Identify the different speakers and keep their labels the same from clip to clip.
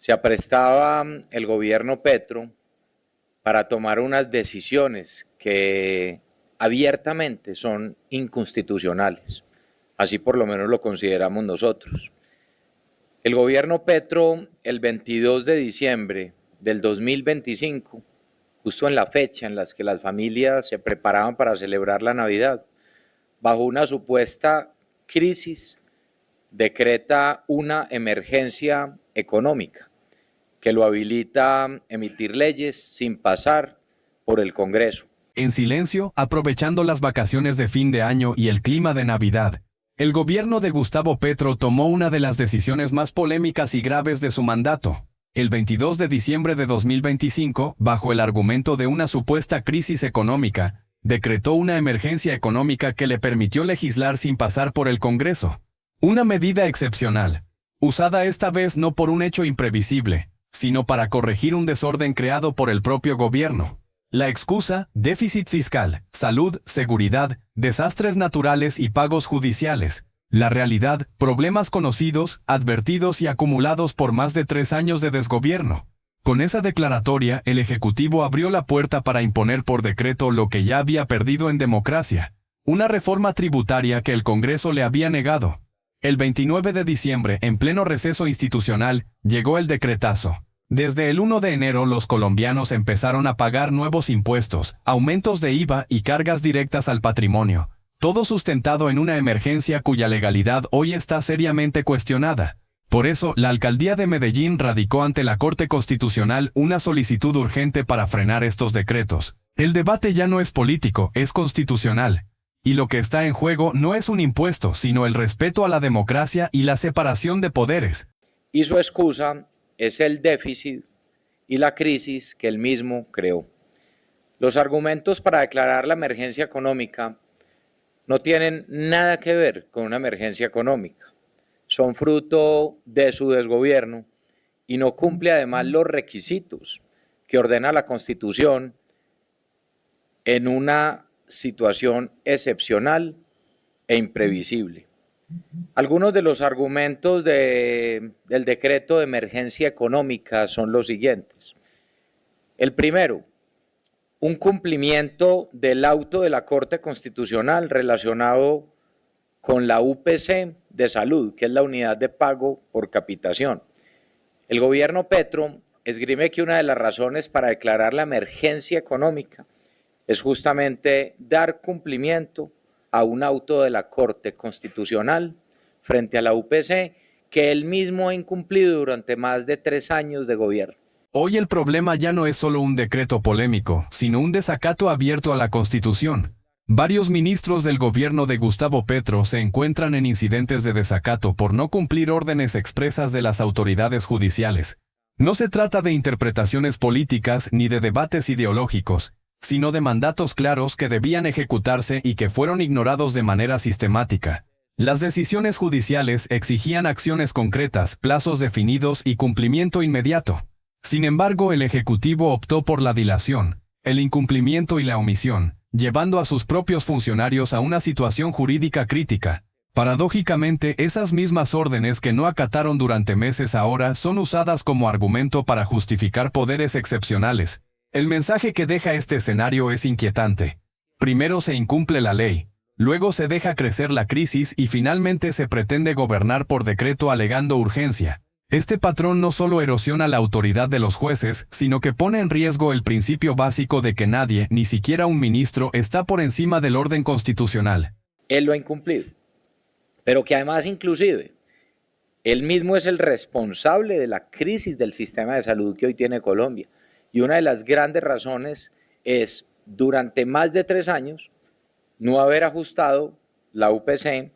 Speaker 1: se aprestaba el gobierno Petro para tomar unas decisiones que abiertamente son inconstitucionales. Así por lo menos lo consideramos nosotros. El gobierno Petro, el 22 de diciembre del 2025, justo en la fecha en la que las familias se preparaban para celebrar la Navidad, bajo una supuesta crisis, decreta una emergencia económica que lo habilita a emitir leyes sin pasar por el Congreso.
Speaker 2: En silencio, aprovechando las vacaciones de fin de año y el clima de Navidad, el gobierno de Gustavo Petro tomó una de las decisiones más polémicas y graves de su mandato. El 22 de diciembre de 2025, bajo el argumento de una supuesta crisis económica, decretó una emergencia económica que le permitió legislar sin pasar por el Congreso. Una medida excepcional, usada esta vez no por un hecho imprevisible, sino para corregir un desorden creado por el propio gobierno. La excusa: déficit fiscal, salud, seguridad, desastres naturales y pagos judiciales. La realidad: problemas conocidos, advertidos y acumulados por más de 3 años de desgobierno. Con esa declaratoria, el Ejecutivo abrió la puerta para imponer por decreto lo que ya había perdido en democracia: una reforma tributaria que el Congreso le había negado. El 29 de diciembre, en pleno receso institucional, llegó el decretazo. Desde el 1 de enero los colombianos empezaron a pagar nuevos impuestos, aumentos de IVA y cargas directas al patrimonio, todo sustentado en una emergencia cuya legalidad hoy está seriamente cuestionada. Por eso, la alcaldía de Medellín radicó ante la Corte Constitucional una solicitud urgente para frenar estos decretos. El debate ya no es político, es constitucional. Y lo que está en juego no es un impuesto, sino el respeto a la democracia y la separación de poderes.
Speaker 1: Y su excusa es el déficit y la crisis que él mismo creó. Los argumentos para declarar la emergencia económica no tienen nada que ver con una emergencia económica. Son fruto de su desgobierno y no cumple además los requisitos que ordena la Constitución en una situación excepcional e imprevisible. Algunos de los argumentos del decreto de emergencia económica son los siguientes. El primero, un cumplimiento del auto de la Corte Constitucional relacionado con la UPC de salud, que es la unidad de pago por capitación. El gobierno Petro esgrime que una de las razones para declarar la emergencia económica es justamente dar cumplimiento a un auto de la Corte Constitucional frente a la UPC que él mismo ha incumplido durante más de 3 años de gobierno.
Speaker 2: Hoy el problema ya no es solo un decreto polémico, sino un desacato abierto a la Constitución. Varios ministros del gobierno de Gustavo Petro se encuentran en incidentes de desacato por no cumplir órdenes expresas de las autoridades judiciales. No se trata de interpretaciones políticas ni de debates ideológicos, sino de mandatos claros que debían ejecutarse y que fueron ignorados de manera sistemática. Las decisiones judiciales exigían acciones concretas, plazos definidos y cumplimiento inmediato. Sin embargo, el Ejecutivo optó por la dilación, el incumplimiento y la omisión, llevando a sus propios funcionarios a una situación jurídica crítica. Paradójicamente, esas mismas órdenes que no acataron durante meses ahora son usadas como argumento para justificar poderes excepcionales. El mensaje que deja este escenario es inquietante. Primero se incumple la ley, luego se deja crecer la crisis y finalmente se pretende gobernar por decreto alegando urgencia. Este patrón no solo erosiona la autoridad de los jueces, sino que pone en riesgo el principio básico de que nadie, ni siquiera un ministro, está por encima del orden constitucional.
Speaker 1: Él lo ha incumplido, pero que además inclusive él mismo es el responsable de la crisis del sistema de salud que hoy tiene Colombia. Y una de las grandes razones es, durante más de 3 años, no haber ajustado la UPC,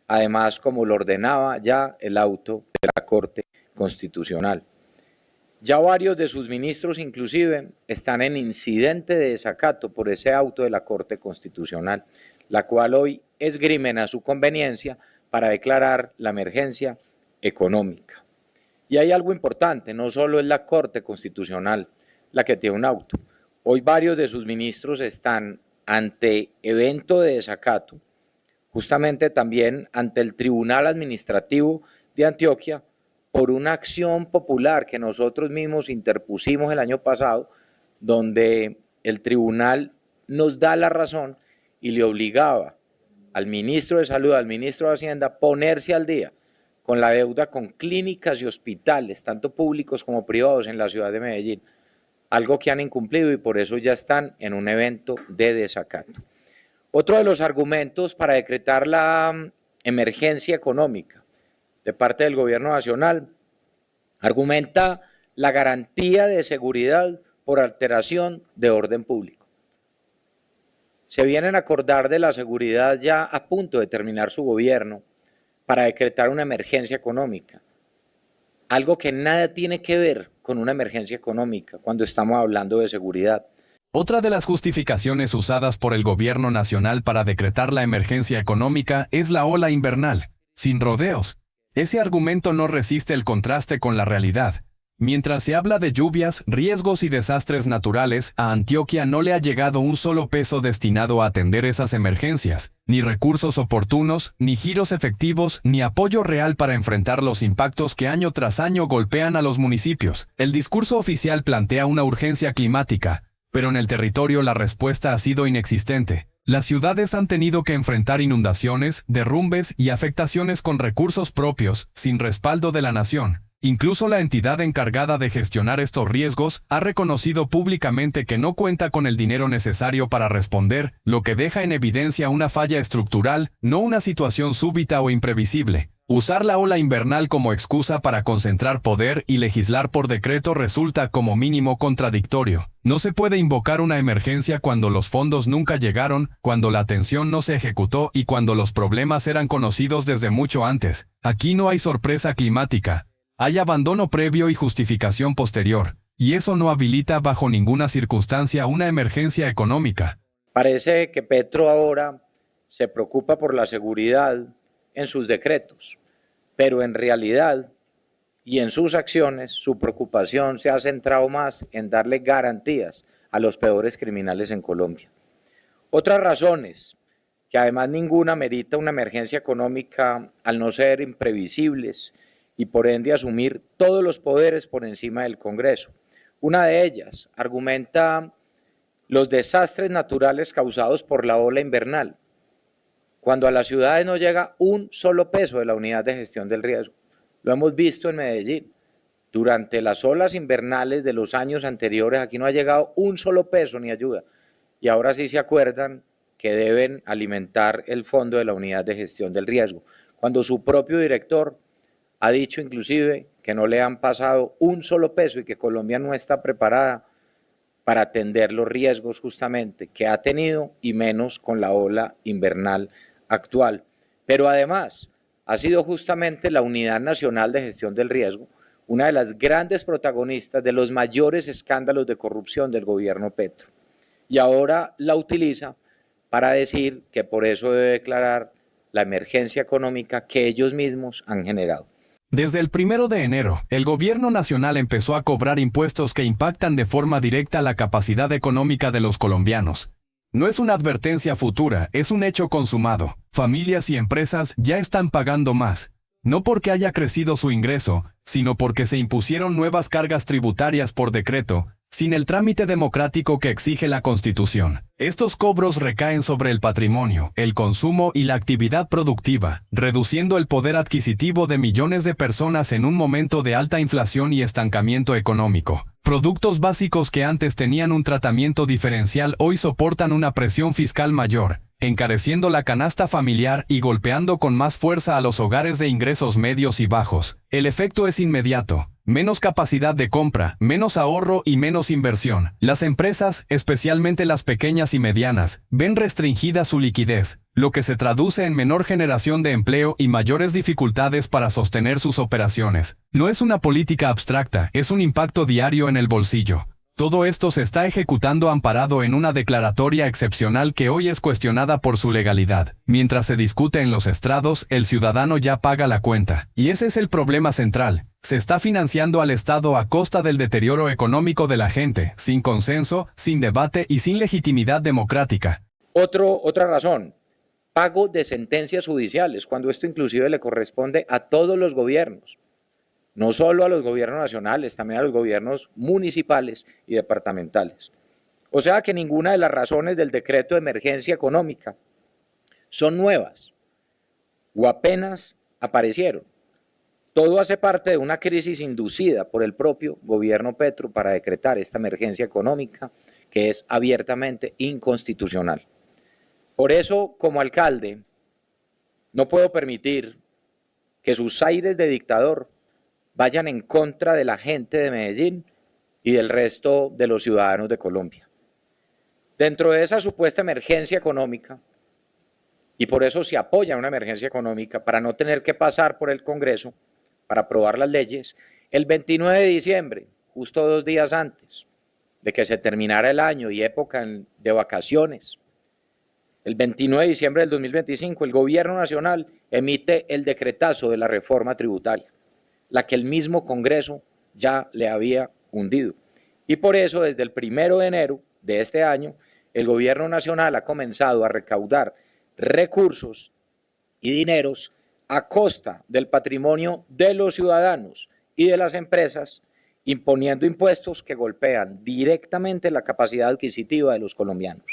Speaker 1: además como lo ordenaba ya el auto de la Corte Constitucional. Ya varios de sus ministros inclusive están en incidente de desacato por ese auto de la Corte Constitucional, la cual hoy esgrimen a su conveniencia para declarar la emergencia económica. Y hay algo importante, no solo es la Corte Constitucional la que tiene un auto. Hoy varios de sus ministros están ante evento de desacato, justamente también ante el Tribunal Administrativo de Antioquia, por una acción popular que nosotros mismos interpusimos el año pasado, donde el tribunal nos da la razón y le obligaba al ministro de Salud, al ministro de Hacienda, a ponerse al día con la deuda con clínicas y hospitales, tanto públicos como privados en la ciudad de Medellín, algo que han incumplido y por eso ya están en un evento de desacato. Otro de los argumentos para decretar la emergencia económica de parte del gobierno nacional argumenta la garantía de seguridad por alteración de orden público. Se vienen a acordar de la seguridad ya a punto de terminar su gobierno para decretar una emergencia económica, algo que nada tiene que ver con una emergencia económica cuando estamos hablando de seguridad.
Speaker 2: Otra de las justificaciones usadas por el gobierno nacional para decretar la emergencia económica es la ola invernal, sin rodeos. Ese argumento no resiste el contraste con la realidad. Mientras se habla de lluvias, riesgos y desastres naturales, a Antioquia no le ha llegado un solo peso destinado a atender esas emergencias, ni recursos oportunos, ni giros efectivos, ni apoyo real para enfrentar los impactos que año tras año golpean a los municipios. El discurso oficial plantea una urgencia climática, pero en el territorio la respuesta ha sido inexistente. Las ciudades han tenido que enfrentar inundaciones, derrumbes y afectaciones con recursos propios, sin respaldo de la nación. Incluso la entidad encargada de gestionar estos riesgos ha reconocido públicamente que no cuenta con el dinero necesario para responder, lo que deja en evidencia una falla estructural, no una situación súbita o imprevisible. Usar la ola invernal como excusa para concentrar poder y legislar por decreto resulta como mínimo contradictorio. No se puede invocar una emergencia cuando los fondos nunca llegaron, cuando la atención no se ejecutó y cuando los problemas eran conocidos desde mucho antes. Aquí no hay sorpresa climática. Hay abandono previo y justificación posterior, y eso no habilita bajo ninguna circunstancia una emergencia económica.
Speaker 1: Parece que Petro ahora se preocupa por la seguridad en sus decretos, pero en realidad y en sus acciones su preocupación se ha centrado más en darle garantías a los peores criminales en Colombia. Otras razones, que además ninguna merita una emergencia económica al no ser imprevisibles y por ende asumir todos los poderes por encima del Congreso. Una de ellas argumenta los desastres naturales causados por la ola invernal, cuando a las ciudades no llega un solo peso de la unidad de gestión del riesgo. Lo hemos visto en Medellín. Durante las olas invernales de los años anteriores, aquí no ha llegado un solo peso ni ayuda. Y ahora sí se acuerdan que deben alimentar el fondo de la unidad de gestión del riesgo, cuando su propio director ha dicho inclusive que no le han pasado un solo peso y que Colombia no está preparada para atender los riesgos justamente que ha tenido y menos con la ola invernal actual. Pero además ha sido justamente la Unidad Nacional de Gestión del Riesgo una de las grandes protagonistas de los mayores escándalos de corrupción del gobierno Petro. Y ahora la utiliza para decir que por eso debe declarar la emergencia económica que ellos mismos han generado.
Speaker 2: Desde el 1 de enero, el gobierno nacional empezó a cobrar impuestos que impactan de forma directa la capacidad económica de los colombianos. No es una advertencia futura, es un hecho consumado. Familias y empresas ya están pagando más. No porque haya crecido su ingreso, sino porque se impusieron nuevas cargas tributarias por decreto, sin el trámite democrático que exige la Constitución. Estos cobros recaen sobre el patrimonio, el consumo y la actividad productiva, reduciendo el poder adquisitivo de millones de personas en un momento de alta inflación y estancamiento económico. Productos básicos que antes tenían un tratamiento diferencial hoy soportan una presión fiscal mayor, encareciendo la canasta familiar y golpeando con más fuerza a los hogares de ingresos medios y bajos. El efecto es inmediato. Menos capacidad de compra, menos ahorro y menos inversión. Las empresas, especialmente las pequeñas y medianas, ven restringida su liquidez, lo que se traduce en menor generación de empleo y mayores dificultades para sostener sus operaciones. No es una política abstracta, es un impacto diario en el bolsillo. Todo esto se está ejecutando amparado en una declaratoria excepcional que hoy es cuestionada por su legalidad. Mientras se discute en los estrados, el ciudadano ya paga la cuenta. Y ese es el problema central. Se está financiando al Estado a costa del deterioro económico de la gente, sin consenso, sin debate y sin legitimidad democrática.
Speaker 1: Otra razón, pago de sentencias judiciales, cuando esto inclusive le corresponde a todos los gobiernos. no solo a los gobiernos nacionales, también a los gobiernos municipales y departamentales. O sea que ninguna de las razones del decreto de emergencia económica son nuevas o apenas aparecieron. Todo hace parte de una crisis inducida por el propio gobierno Petro para decretar esta emergencia económica que es abiertamente inconstitucional. Por eso, como alcalde, no puedo permitir que sus aires de dictador vayan en contra de la gente de Medellín y del resto de los ciudadanos de Colombia. Dentro de esa supuesta emergencia económica, y por eso se apoya una emergencia económica, para no tener que pasar por el Congreso para aprobar las leyes, el 29 de diciembre, justo 2 días antes de que se terminara el año y época de vacaciones, el 29 de diciembre del 2025, el Gobierno Nacional emite el decretazo de la reforma tributaria, la que el mismo Congreso ya le había hundido. Y por eso, desde el 1 de enero de este año, el Gobierno Nacional ha comenzado a recaudar recursos y dineros a costa del patrimonio de los ciudadanos y de las empresas, imponiendo impuestos que golpean directamente la capacidad adquisitiva de los colombianos.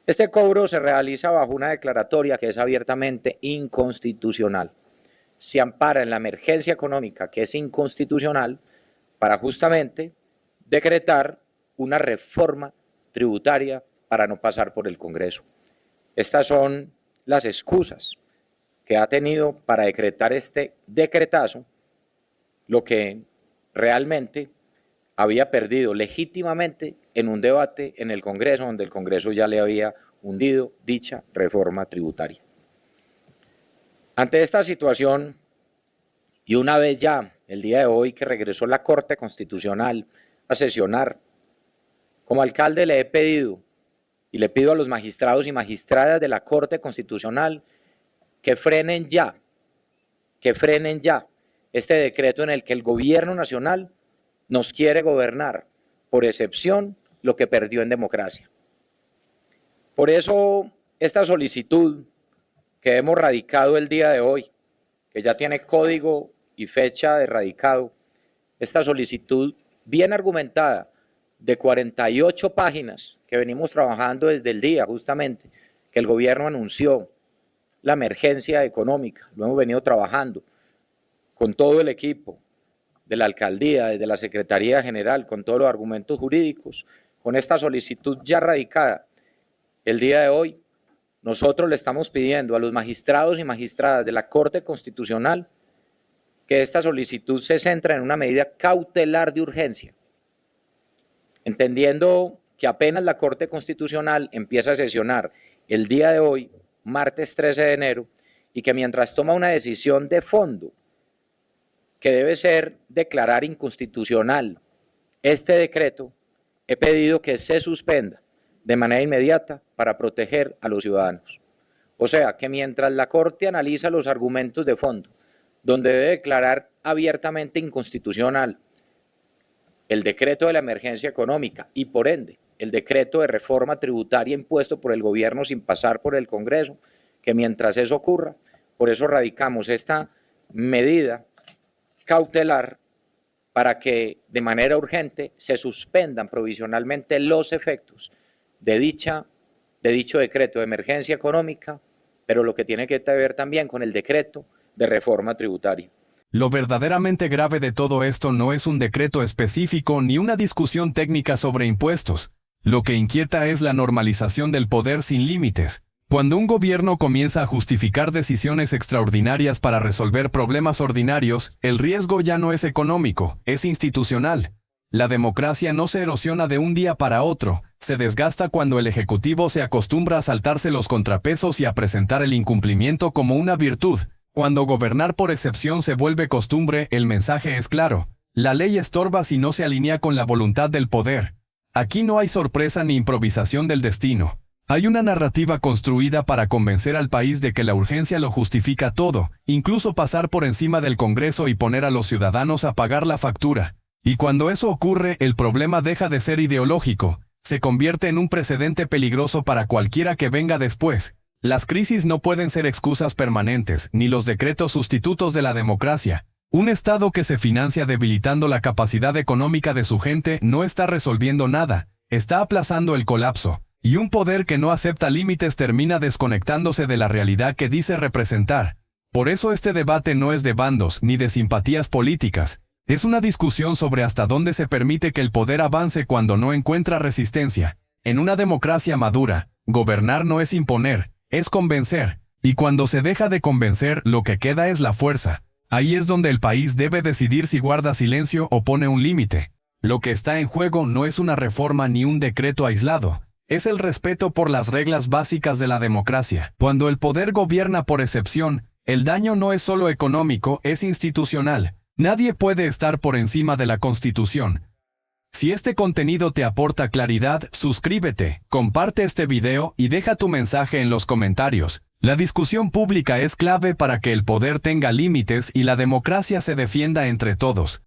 Speaker 1: Este cobro se realiza bajo una declaratoria que es abiertamente inconstitucional. Se ampara en la emergencia económica, que es inconstitucional, para justamente decretar una reforma tributaria para no pasar por el Congreso. Estas son las excusas que ha tenido para decretar este decretazo, lo que realmente había perdido legítimamente en un debate en el Congreso, donde el Congreso ya le había hundido dicha reforma tributaria. Ante esta situación, y una vez ya, el día de hoy que regresó la Corte Constitucional a sesionar, como alcalde le he pedido y le pido a los magistrados y magistradas de la Corte Constitucional que frenen ya este decreto en el que el Gobierno Nacional nos quiere gobernar, por excepción, lo que perdió en democracia. Por eso, esta solicitud que hemos radicado el día de hoy, que ya tiene código y fecha de radicado, esta solicitud bien argumentada, de 48 páginas, que venimos trabajando desde el día, justamente, que el gobierno anunció la emergencia económica, lo hemos venido trabajando con todo el equipo de la alcaldía, desde la Secretaría General, con todos los argumentos jurídicos, con esta solicitud ya radicada. El día de hoy, nosotros le estamos pidiendo a los magistrados y magistradas de la Corte Constitucional que esta solicitud se centre en una medida cautelar de urgencia, entendiendo que apenas la Corte Constitucional empieza a sesionar el día de hoy, martes 13 de enero, y que mientras toma una decisión de fondo, que debe ser declarar inconstitucional este decreto, he pedido que se suspenda de manera inmediata para proteger a los ciudadanos. O sea, que mientras la Corte analiza los argumentos de fondo, donde debe declarar abiertamente inconstitucional el decreto de la emergencia económica y por ende el decreto de reforma tributaria impuesto por el gobierno sin pasar por el Congreso, que mientras eso ocurra, por eso radicamos esta medida cautelar para que de manera urgente se suspendan provisionalmente los efectos de dicho decreto de emergencia económica, pero lo que tiene que ver también con el decreto de reforma tributaria.
Speaker 2: Lo verdaderamente grave de todo esto no es un decreto específico ni una discusión técnica sobre impuestos. Lo que inquieta es la normalización del poder sin límites. Cuando un gobierno comienza a justificar decisiones extraordinarias para resolver problemas ordinarios, el riesgo ya no es económico, es institucional. La democracia no se erosiona de un día para otro, se desgasta cuando el Ejecutivo se acostumbra a saltarse los contrapesos y a presentar el incumplimiento como una virtud. Cuando gobernar por excepción se vuelve costumbre, el mensaje es claro. La ley estorba si no se alinea con la voluntad del poder. Aquí no hay sorpresa ni improvisación del destino. Hay una narrativa construida para convencer al país de que la urgencia lo justifica todo, incluso pasar por encima del Congreso y poner a los ciudadanos a pagar la factura. Y cuando eso ocurre, el problema deja de ser ideológico, se convierte en un precedente peligroso para cualquiera que venga después. Las crisis no pueden ser excusas permanentes, ni los decretos sustitutos de la democracia. Un Estado que se financia debilitando la capacidad económica de su gente no está resolviendo nada, está aplazando el colapso. Y un poder que no acepta límites termina desconectándose de la realidad que dice representar. Por eso este debate no es de bandos ni de simpatías políticas. Es una discusión sobre hasta dónde se permite que el poder avance cuando no encuentra resistencia. En una democracia madura, gobernar no es imponer, es convencer. Y cuando se deja de convencer, lo que queda es la fuerza. Ahí es donde el país debe decidir si guarda silencio o pone un límite. Lo que está en juego no es una reforma ni un decreto aislado. Es el respeto por las reglas básicas de la democracia. Cuando el poder gobierna por excepción, el daño no es solo económico, es institucional. Nadie puede estar por encima de la Constitución. Si este contenido te aporta claridad, suscríbete, comparte este video y deja tu mensaje en los comentarios. La discusión pública es clave para que el poder tenga límites y la democracia se defienda entre todos.